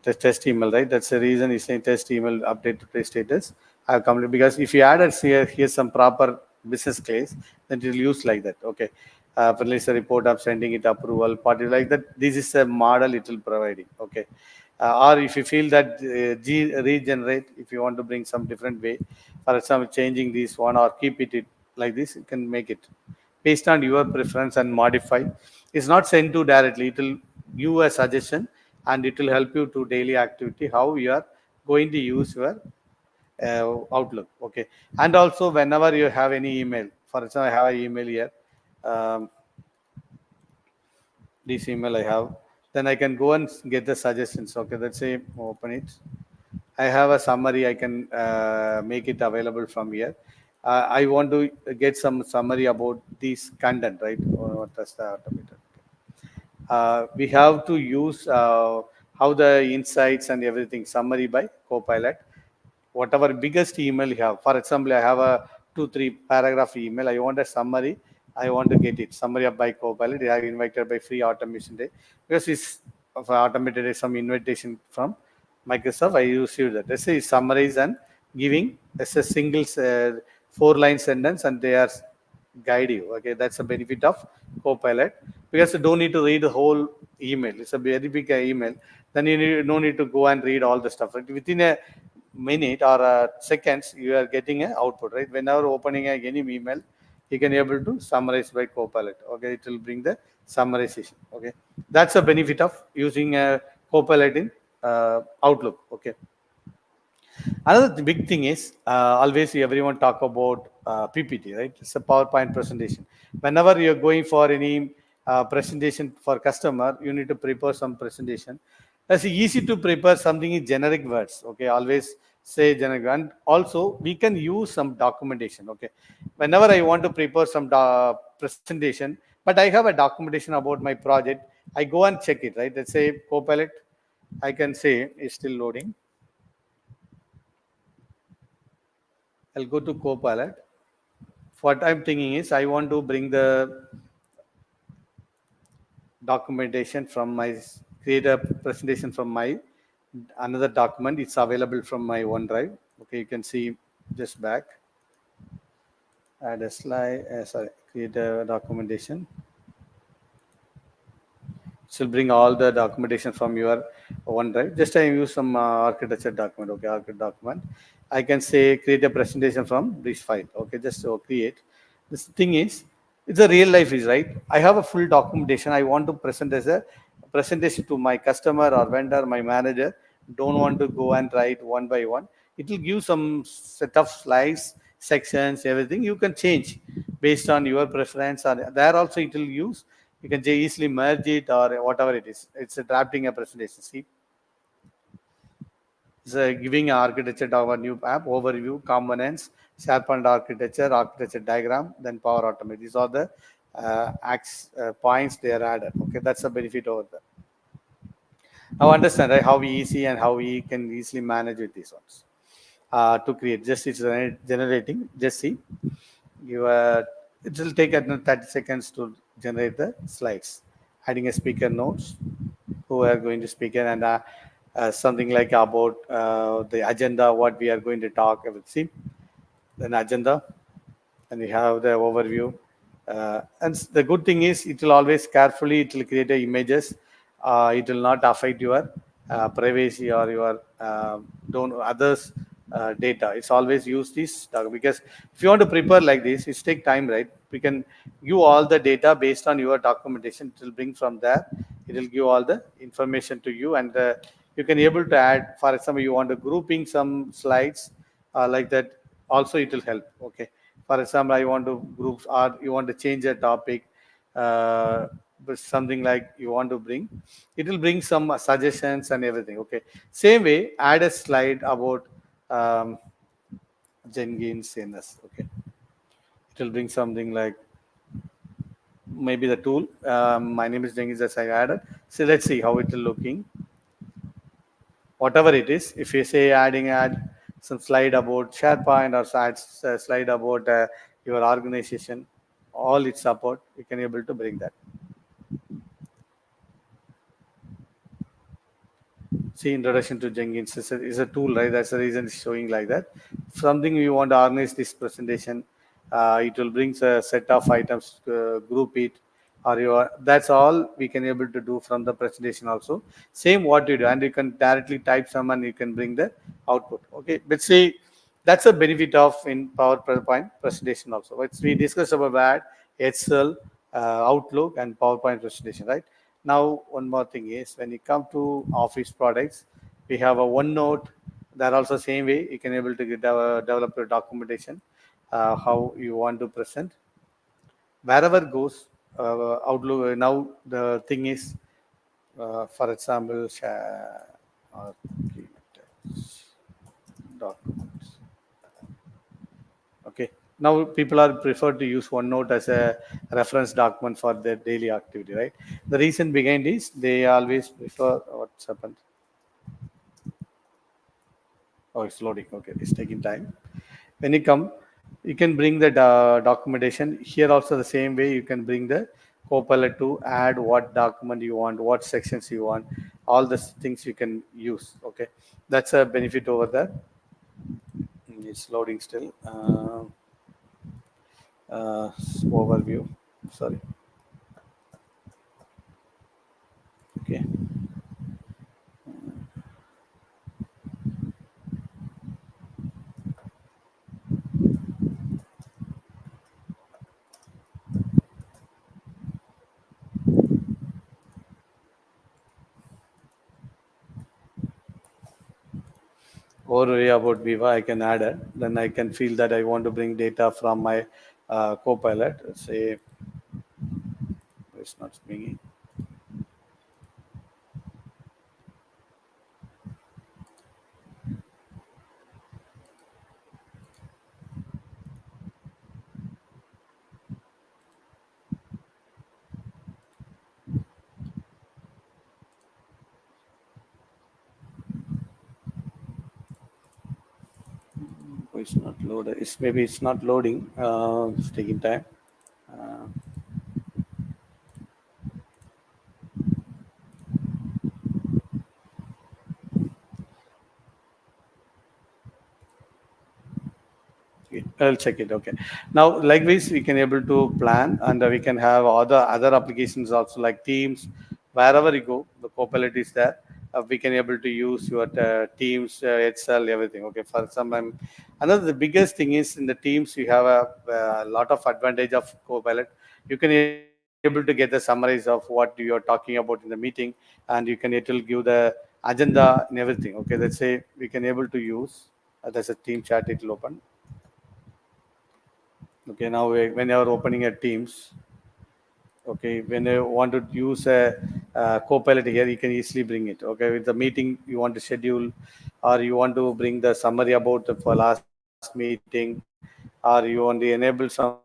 the test email, right? That's the reason it's saying test email update to test status. I've completed because if you added here's some proper business case, then it will use like that. Okay. Release a report of sending it approval, party like that. This is a model it will providing. Okay. Or if you feel that regenerate, if you want to bring some different way, for example, changing this one or keep it like this, you can make it based on your preference and modify. It's not sent to directly. It will give you a suggestion and it will help you to daily activity how you are going to use your Outlook. Okay, and also whenever you have any email, for example, I have an email here. Um, this email I have, then I can go and get the suggestions. Okay, let's say open it. I have a summary. I can make it available from here. I want to get some summary about this content, right? Or what does the automated? We have to use how the insights and everything summary by Copilot. Whatever biggest email you have. For example, I have a 2-3 paragraph email. I want a summary. I want to get it summary of by Copilot. I have invited by free automation day because it's automated some invitation from Microsoft. I use that. Let's say summarize and giving as a single 4-line sentence, and they are guide you. Okay, that's a benefit of Copilot because you don't need to read the whole email. It's a very big email. Then you no need to go and read all the stuff. Right? Within a minute or seconds, you are getting an output. Right? Whenever opening any email, you can able to summarize by Copilot. Okay, it will bring the summarization. Okay, that's a benefit of using a Copilot in Outlook. Okay. Another big thing is always everyone talk about PPT, right? It's a PowerPoint presentation. Whenever you're going for any presentation for customer, you need to prepare some presentation. It's easy to prepare something in generic words. Okay, always say generic. And also we can use some documentation. Okay, whenever I want to prepare some presentation, but I have a documentation about my project, I go and check it. Right? Let's say Copilot. I can say is still loading. I'll go to Copilot. What I'm thinking is I want to bring the documentation from my, create a presentation from my another document. It's available from my OneDrive. Okay, you can see just back. Add a slide, sorry, create a documentation. It will bring all the documentation from your OneDrive. Just I use some architecture document. Okay, architecture document. I can say create a presentation from this file. Okay, just so create. This thing is, it's a real life is right. I have a full documentation. I want to present as a presentation to my customer or vendor, my manager. Don't want to go and write one by one. It will give some set of slides, sections, everything. You can change based on your preference. Or there also it will use. You can easily merge it or whatever it is. It's a drafting a presentation. See, it's giving an architecture of a new app, overview, components, SharePoint architecture, architecture diagram, then Power Automate. These are the points they are added. Okay, that's a benefit over there. Now understand right, how easy and how we can easily manage with these ones to create. Just it's generating. Just see, it will take 30 seconds to generate the slides. Adding a speaker notes, who are going to speak and something like about the agenda, what we are going to talk about. See, then agenda, and we have the overview. And the good thing is it will always carefully, it will create images. It will not affect your privacy or your don't others data. It's always use this because if you want to prepare like this, it take time, right? We can give all the data based on your documentation. It will bring from there. It will give all the information to you, and you can able to add. For example, you want to grouping some slides like that. Also, it will help. Okay. For example, I want to groups or you want to change a topic. But something like you want to bring, it will bring some suggestions and everything. Okay, same way add a slide about um, Jenkins CNS. Okay, it will bring something like maybe the tool. My name is Jenkins as I added. So let's see how it will looking. Whatever it is, if you say add some slide about SharePoint or add slide about your organization, all its support, you can able to bring that. See, introduction to Jenkins is a tool, right? That's the reason it's showing like that. Something you want to organize this presentation, it will bring a set of items, group it, or your. That's all we can able to do from the presentation also. Same what you do, and you can directly type some and you can bring the output. Okay, but see, that's a benefit of in PowerPoint presentation also. But we discussed about that Excel, Outlook, and PowerPoint presentation, right? Now, one more thing is when you come to Office products, we have a OneNote. That also same way you can able to get develop your documentation, how you want to present. Wherever goes Outlook. Now the thing is, for example, share or documents. Okay. Now people are prefer to use OneNote as a reference document for their daily activity, right? The reason behind is they always prefer what's happened. Oh, it's loading. Okay, it's taking time. When you come, you can bring the documentation. Here also the same way you can bring the Copilot to add what document you want, what sections you want, all the things you can use. Okay, that's a benefit over there. It's loading still. Overview. Sorry. Okay. Overview about Viva, I can add it. Then I can feel that I want to bring data from my Copilot. Say it's not bringing. Oh, it's not loaded. It's maybe it's not loading. It's taking time. Uh, I'll check it. Okay. Now, likewise, we can able to plan, and we can have other applications also like Teams. Wherever you go, the Copilot is there. We can able to use your Teams, Excel, everything. Okay. For example, another the biggest thing is in the Teams you have a lot of advantage of Copilot. You can able to get the summaries of what you are talking about in the meeting, and you can it will give the agenda and everything. Okay. Let's say we can able to use. There's a team chat. It will open. Okay, now when you are opening a Teams, okay, when you want to use a Copilot here, you can easily bring it. Okay, with the meeting you want to schedule, or you want to bring the summary about the for last meeting, or you want to enable some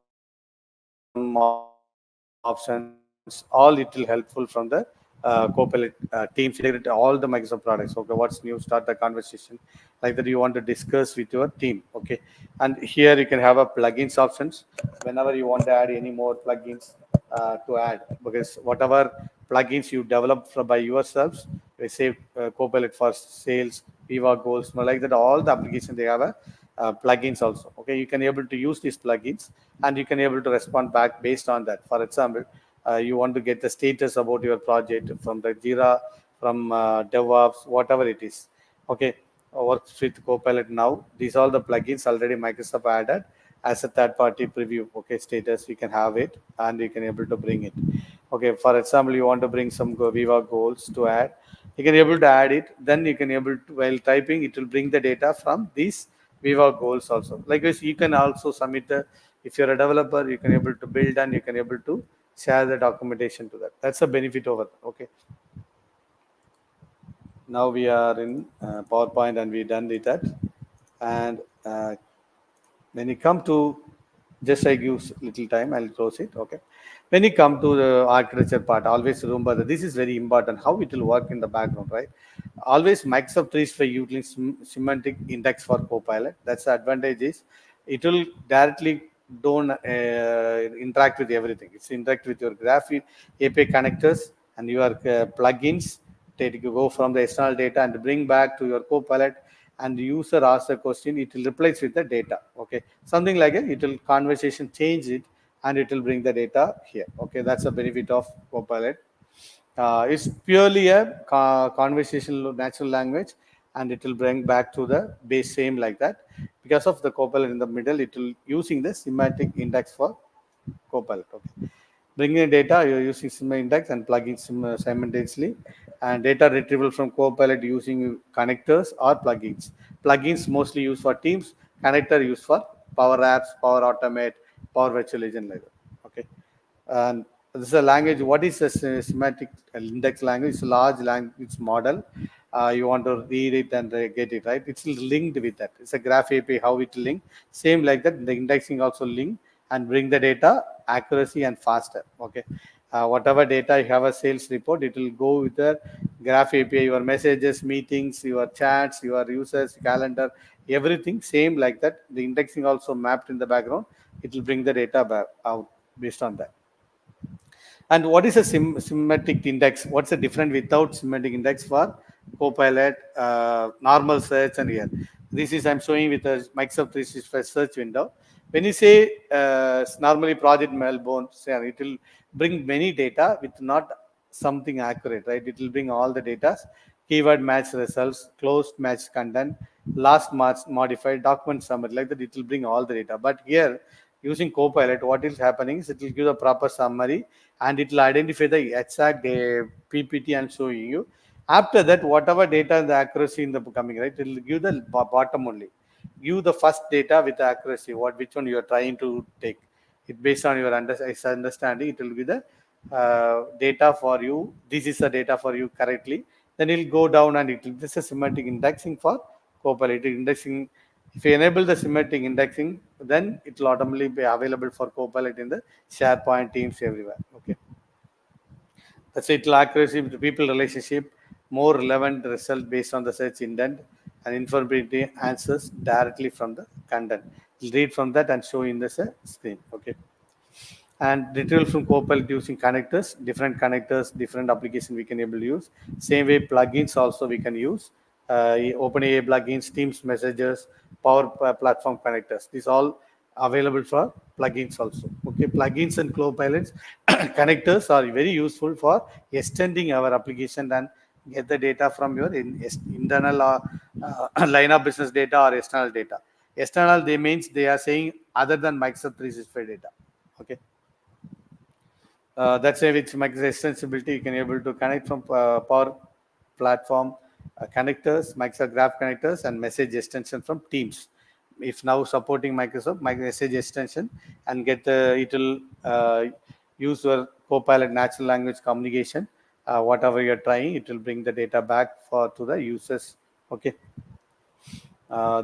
options, all it will helpful from the Copilot Teams. Integrate all the Microsoft products. Okay, what's new? Start the conversation like that. You want to discuss with your team. Okay, and here you can have a plugins options. Whenever you want to add any more plugins to add, because whatever plugins you develop by yourselves, they say Copilot for sales, Viva goals, like that. All the application they have a plugins also. Okay, you can able to use these plugins, and you can able to respond back based on that. For example, you want to get the status about your project from the Jira, from the from DevOps, whatever it is. Okay, works with Copilot now. These are the plugins already Microsoft added as a third-party preview. Okay, status we can have it and you can able to bring it. Okay, for example, you want to bring some Viva goals to add, you can able to add it. Then you can able to, while typing, it will bring the data from these Viva goals also. Likewise, you can also submit the, if you're a developer, you can able to build and you can able to share the documentation to that. That's a benefit over. Okay. Now we are in PowerPoint and we done with that. And when you come to, just I give little time, I'll close it. Okay. When you come to the architecture part, always remember that this is very important, how it will work in the background, right? Always Microsoft 365 using semantic index for Copilot. That's the advantage is it will directly don't interact with everything. It's interact with your graph API connectors and your plugins. Take you go from the external data and bring back to your Copilot, and the user asks a question, it will replace with the data. Okay, something like it, it will conversation change it and it will bring the data here. Okay, that's a benefit of Copilot. It's purely a conversational natural language, and it will bring back to the base same like that. Because of the Copilot in the middle, it will using the semantic index for Copilot. Okay, bringing data, you're using semantic index and plugging simultaneously, and data retrieval from Copilot using connectors or plugins. Plugins mostly used for Teams, connector used for Power Apps, Power Automate, Power Virtual Agent like that. Okay, and this is a language. What is a semantic index language? It's a large language model. You want to read it and get it right. It's linked with that. It's a graph API. How it link? Same like that. The indexing also link and bring the data accuracy and faster. Okay. Whatever data you have a sales report, it will go with the graph API. Your messages, meetings, your chats, your users, calendar, everything same like that. The indexing also mapped in the background. It will bring the data back out based on that. And what is a semantic index? What's the difference without semantic index for Copilot, normal search, and here? This is I'm showing with a Microsoft 365 search window. When you say normally Project Melbourne, it will bring many data with not something accurate, right? It will bring all the data, keyword match results, closed match content, last match modified, document summary, like that. It will bring all the data. But here, using Copilot, what is happening is it will give a proper summary and it will identify the exact PPT and show you. After that, whatever data and the accuracy in the coming, right, it will give the bottom only. Give the first data with the accuracy, which one you are trying to take. It based on your understanding, it will be the data for you. This is the data for you correctly. Then it will go down and it will, this is semantic indexing for Copilot. Indexing, if you enable the semantic indexing, then it will automatically be available for Copilot in the SharePoint, Teams, everywhere. Okay. That's it. Accuracy with people relationship, more relevant result based on the search intent, and informative answers directly from the content. You'll read from that and show in the screen. Okay. And retrieval from Copilot using connectors, different application we can able to use. Same way plugins also we can use. OpenAI plugins, Teams messages, Power Platform connectors. These all available for plugins also. Okay, plugins and Copilots connectors are very useful for extending our application and get the data from your internal line of business data or external data. External, they means they are saying other than Microsoft 365 data. Okay. That's why with Microsoft extensibility, you can able to connect from Power Platform connectors, Microsoft Graph connectors, and message extension from Teams. If now supporting Microsoft message extension and get it will use your Copilot natural language communication. Whatever you're trying, it will bring the data back to the users. Okay.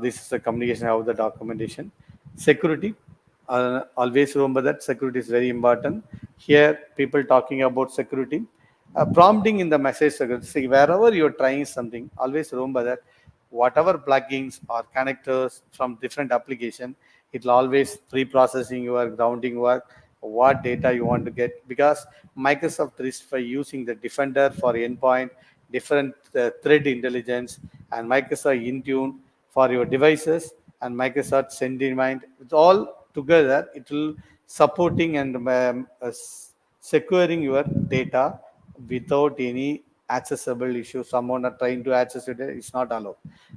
This is the communication of the documentation. Security. Always remember that security is very important. Here, people talking about security. Prompting in the message security. See, wherever you're trying something, always remember that whatever plugins or connectors from different application, it will always pre-processing your grounding work, what data you want to get, because Microsoft 365 using the Defender for endpoint, different thread intelligence, and Microsoft Intune for your devices, and Microsoft Sentiment. It's all together. It will supporting and securing your data without any accessible issue, someone are trying to access it, it's not allowed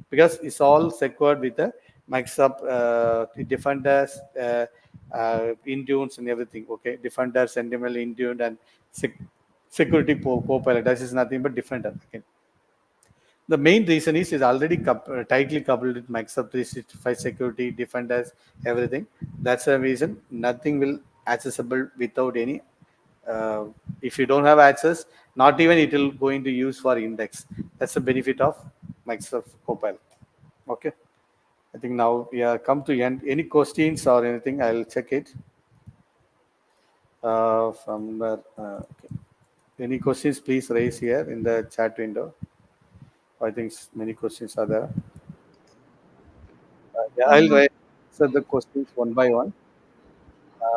because it's all secured with the Microsoft Defenders, Intunes and everything. Okay, Defender, Sentinel, Intune, and Security Copilot. That is nothing but Defender. Okay. The main reason is it's already tightly coupled with Microsoft 365 security, defenders, everything. That's the reason nothing will accessible without any. Uh, if you don't have access, not even it will going to use for index. That's the benefit of Microsoft Copilot. Okay. I think now we are come to end. Any questions or anything? I'll check it. From where? Okay. Any questions? Please raise here in the chat window. I think many questions are there. Yeah, I'll answer the questions one by one.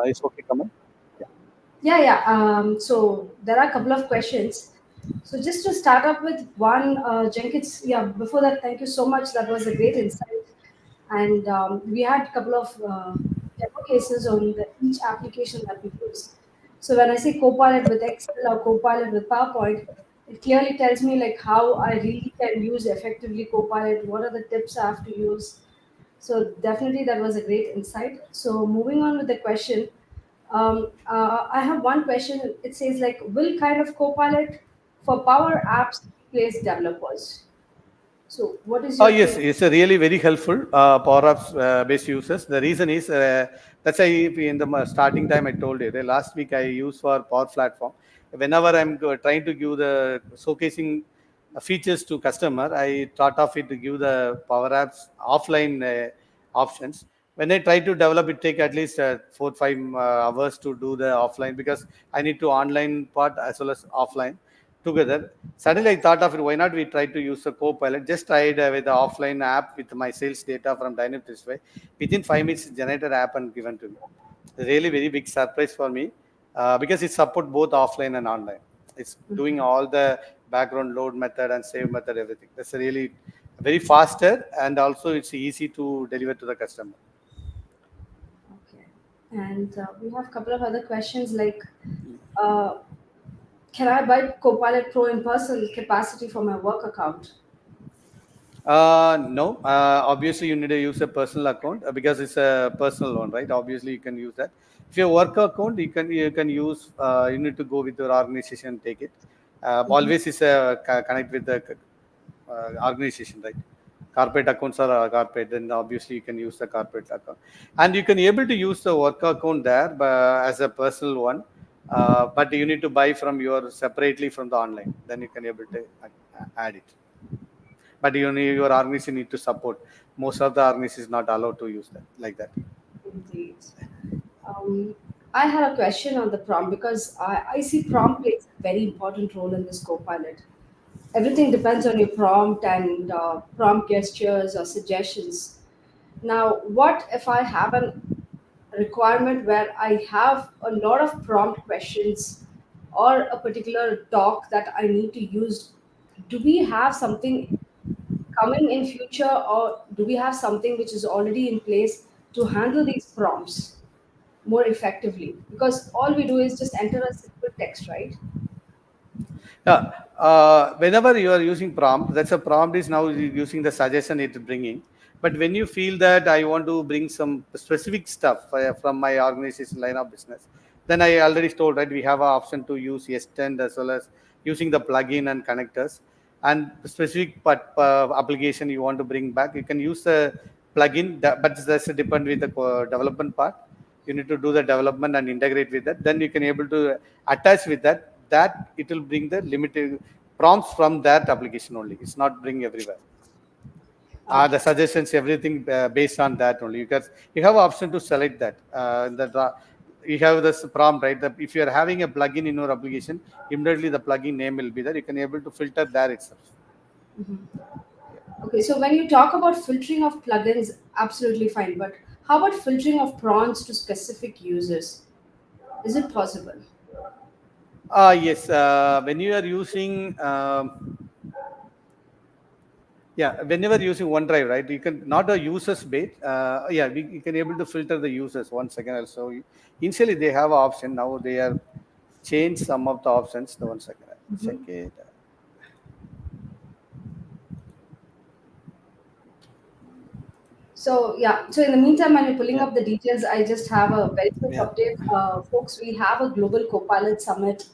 It's okay, Kamal? Yeah. Yeah, yeah. So there are a couple of questions. So just to start up with one, Jenkins. Yeah. Before that, thank you so much. That was a great insight, and we had a couple of demo cases on each application that we use. So when I say Copilot with Excel or Copilot with PowerPoint, it clearly tells me like how I really can use effectively Copilot. What are the tips I have to use? So definitely that was a great insight. So moving on with the question, I have one question. It says like, will kind of Copilot for Power Apps replace developers? So what is Oh, your yes, take? it's a really very helpful Power Apps based users. The reason is that's why in the starting time I told you. The last week I used for Power Platform. Whenever I'm trying to give the showcasing features to customer, I thought of it to give the Power Apps offline options. When I try to develop, it take at least 4 5 hours to do the offline because I need to online part as well as offline together. Suddenly I thought of it, why not we try to use a Copilot? Just tried with the offline app with my sales data from Dynamics this way. Within 5 minutes, generated app and given to me. Really very big surprise for me because it support both offline and online. It's doing all the background load method and save method, everything. That's really very faster and also it's easy to deliver to the customer. Okay. And we have a couple of other questions like, uh, can I buy Copilot Pro in personal capacity for my work account? No, obviously you need to use a personal account because it's a personal loan, right? Obviously you can use that. If you work account, you can use. You need to go with your organization and take it. Always is connect with the organization, right? Corporate accounts are corporate, then obviously you can use the corporate account, and you can able to use the work account there as a personal one. But you need to buy from your separately from the online. Then you can able to add it, but your organization need to support. Most of the organization is not allowed to use that like that. Indeed. Um, I had a question on the prompt because I see prompt plays a very important role in this Copilot. Everything depends on your prompt and prompt gestures or suggestions. Now, what if I have a requirement where I have a lot of prompt questions or a particular doc that I need to use? Do we have something coming in future, or do we have something which is already in place to handle these prompts more effectively? Because all we do is just enter a simple text, right? Yeah. Whenever you are using prompt, that's a prompt is now using the suggestion it's bringing. But when you feel that I want to bring some specific stuff from my organization line of business, then I already told, right, we have an option to use extend as well as using the plugin and connectors. And specific application you want to bring back, you can use the plugin, but that's depend with the development part. You need to do the development and integrate with that. Then you can able to attach with that it will bring the limited prompts from that application only. It's not bring everywhere. The Okay. suggestions, everything based on that only. You have option to select that. You have this prompt, right? If you are having a plugin in your application, immediately the plugin name will be there. You can able to filter there itself. Okay, so when you talk about filtering of plugins, absolutely fine. But how about filtering of prompts to specific users? Is it possible? Yes. When you are using yeah, whenever using OneDrive, right, you can not a users base. Yeah, you can able to filter the users. One second, I'll show you. Initially, they have an option. Now they are changed some of the options. The one second, I'll check it. So yeah, so in the meantime, when you're pulling Yeah. up the details, I just have a very quick Yeah. update. Folks, we have a global Copilot summit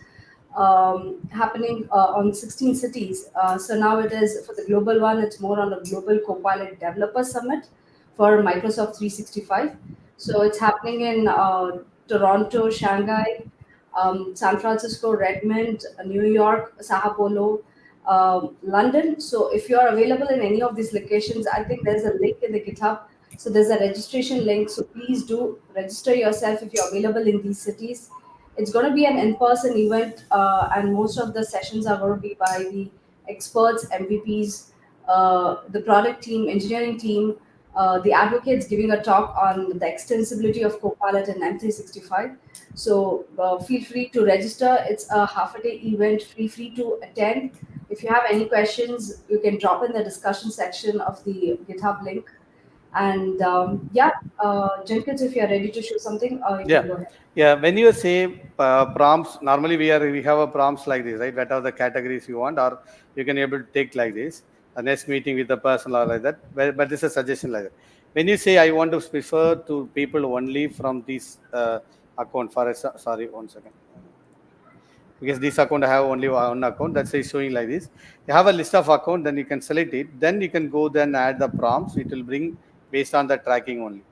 happening on 16 cities. So now it is for the global one, it's more on a global Copilot developer summit for Microsoft 365. So it's happening in Toronto, Shanghai, San Francisco, Redmond, New York, Sao Paulo, London. So if you are available in any of these locations, I think there's a link in the GitHub. So there's a registration link. So please do register yourself if you're available in these cities. It's going to be an in-person event, and most of the sessions are going to be by the experts, MVPs, the product team, engineering team, the advocates giving a talk on the extensibility of Copilot and M365. So feel free to register. It's a half a day event, free to attend. If you have any questions, you can drop in the discussion section of the GitHub link. And yeah, Jenkins, if you're ready to show something, you Yeah, can go ahead. yeah. When you say prompts, normally we have a prompts like this, right? What are the categories you want, or you can able to take like this. A next meeting with the person or like that. But this is a suggestion like that. When you say I want to prefer to people only from this account, for a, sorry, 1 second. Because this account I have only one account, that's why it's showing like this. You have a list of account, then you can select it, then you can go then add the prompts. It will bring based on the tracking only,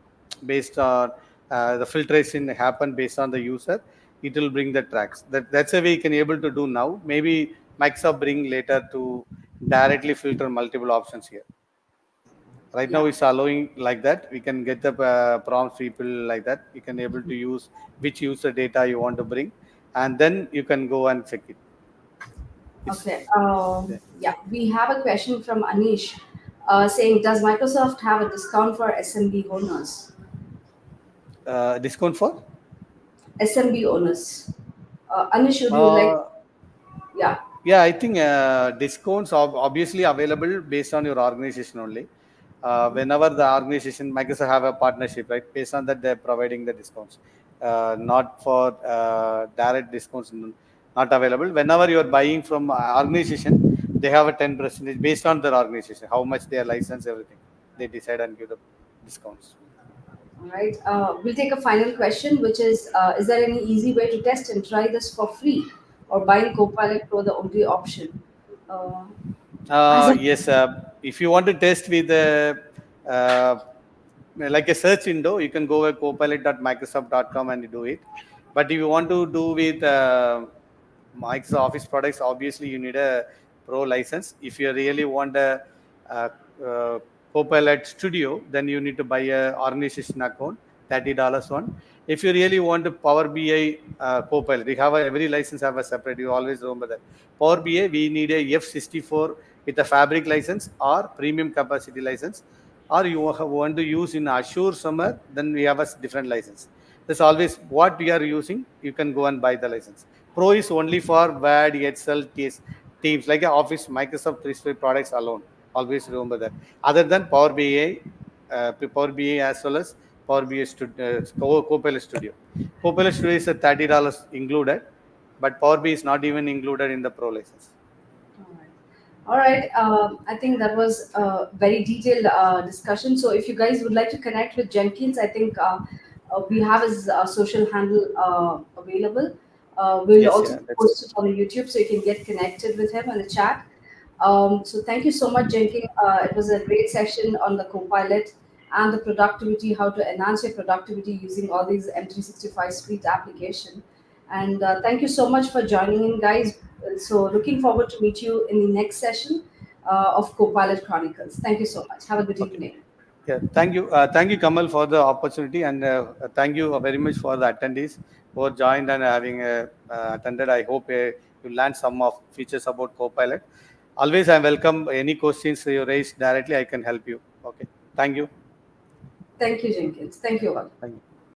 based on the filtration happen based on the user. It will bring the tracks. That's a way you can able to do now. Maybe Microsoft bring later to directly filter multiple options here. Right now Yeah. it's allowing like that. We can get the prompts people like that. You can able to use which user data you want to bring, and then you can go and check it. It's Okay. yeah. Yeah, we have a question from Anish saying, does Microsoft have a discount for SMB owners? Discount for SMB owners. Anish, would you like? uh, Yeah. yeah, I think discounts are obviously available based on your organization only. Whenever the organization, Microsoft have a partnership, right? Based on that, they're providing the discounts. Not for direct discounts, not available. Whenever you are buying from organization, they have a 10% based on their organization, how much they are licensed, everything. They decide and give the discounts. All right. We'll take a final question, which is there any easy way to test and try this for free, or buying Copilot Pro the only option? Uh, as a Yes, if you want to test with uh, like a search window, you can go at copilot.microsoft.com and do it. But if you want to do with Microsoft Office products, obviously you need a pro license. If you really want a, uh uh Copilot Studio, then you need to buy a organization account, $30 one. If you really want to Power BI Copilot, we have every license have a separate. You always remember that. Power BI, we need a F64 with a Fabric license or premium capacity license, or you want to use in Azure somewhere, then we have a different license. That's always what we are using. You can go and buy the license. Pro is only for Word, Excel, Teams, like Office, Microsoft 365 products alone. Always remember that. Other than Power BI, Power BI as well as Power BI Copilot Studio. Copilot Studio is a $30 included, but Power BI is not even included in the Pro license. All right. I think that was a very detailed discussion. So, if you guys would like to connect with Jenkins, I think we have his social handle available. We'll Yes, also yeah, that's post it on the YouTube so you can get connected with him in the chat. So, thank you so much, Jenkins. It was a great session on the Copilot and the productivity, how to enhance your productivity using all these M365 Suite application. And thank you so much for joining in, guys. So looking forward to meet you in the next session of Copilot Chronicles. Thank you so much. Have a good okay. evening. Yeah, thank you, Kamal, for the opportunity, and thank you very much for the attendees who are joined and having attended. I hope you learned some of features about Copilot. Always, I welcome any questions you raise directly. I can help you. Okay, thank you. Thank you, Jenkins. Thank you all. Thank you.